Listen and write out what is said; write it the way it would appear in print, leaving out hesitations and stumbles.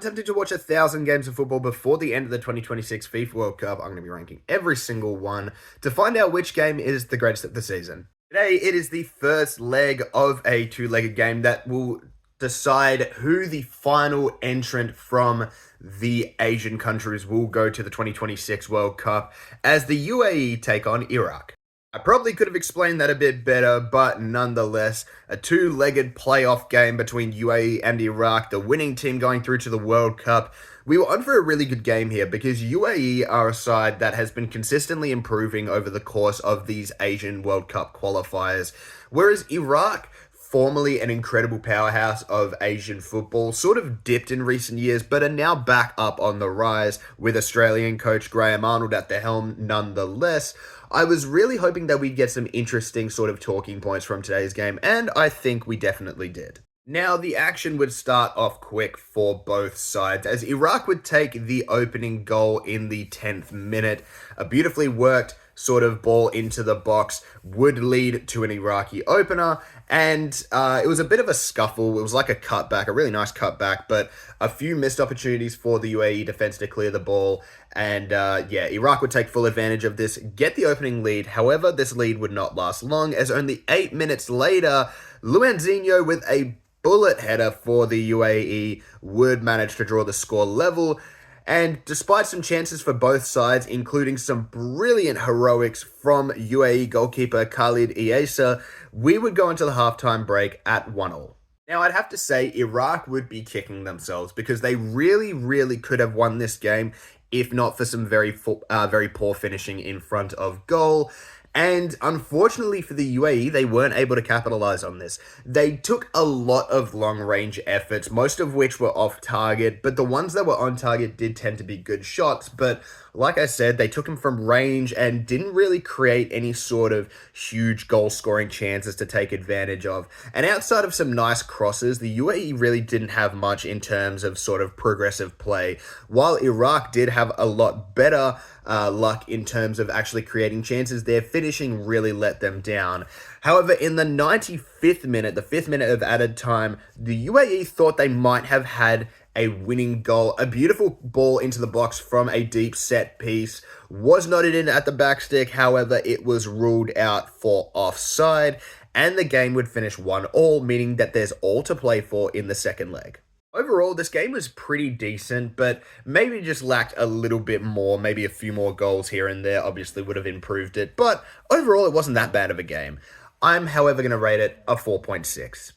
Attempting to watch 1,000 games of football before the end of the 2026 FIFA World Cup. I'm going to be ranking every single one to find out which game is the greatest of the season. Today, it is the first leg of a two-legged game that will decide who the final entrant from the Asian countries will go to the 2026 World Cup as the UAE take on Iraq. I probably could have explained that a bit better, but nonetheless, a two-legged playoff game between UAE and Iraq, the winning team going through to the World Cup. We were on for a really good game here because UAE are a side that has been consistently improving over the course of these Asian World Cup qualifiers, whereas Iraq, formerly an incredible powerhouse of Asian football, sort of dipped in recent years, but are now back up on the rise with Australian coach Graham Arnold at the helm nonetheless. I was really hoping that we'd get some interesting sort of talking points from today's game, and I think we definitely did. Now, the action would start off quick for both sides, as Iraq would take the opening goal in the 10th minute. A beautifully worked sort of ball into the box would lead to an Iraqi opener, and it was a bit of a scuffle. It was like a cutback, a really nice cutback, but a few missed opportunities for the UAE defense to clear the ball, and Iraq would take full advantage of this, get the opening lead. However, this lead would not last long, as only 8 minutes later, Luanzinho with a bullet header for the UAE would manage to draw the score level. And despite some chances for both sides, including some brilliant heroics from UAE goalkeeper Khalid Iesa, we would go into the halftime break at 1-1. Now, I'd have to say Iraq would be kicking themselves because they really could have won this game if not for some very poor finishing in front of goal. And unfortunately for the UAE, they weren't able to capitalize on this. They took a lot of long-range efforts, most of which were off target, but the ones that were on target did tend to be good shots. But like I said, they took them from range and didn't really create any sort of huge goal-scoring chances to take advantage of. And outside of some nice crosses, the UAE really didn't have much in terms of sort of progressive play, while Iraq did have a lot better luck in terms of actually creating chances. Their finishing really let them down. However, in the 95th minute, the 5th minute of added time, the UAE thought they might have had a winning goal. A beautiful ball into the box from a deep set piece was nodded in at the backstick. However, it was ruled out for offside, and the game would finish 1-1, meaning that there's all to play for in the second leg. Overall, this game was pretty decent, but maybe just lacked a little bit more. Maybe a few more goals here and there obviously would have improved it, but overall it wasn't that bad of a game. I'm, however, going to rate it a 4.6.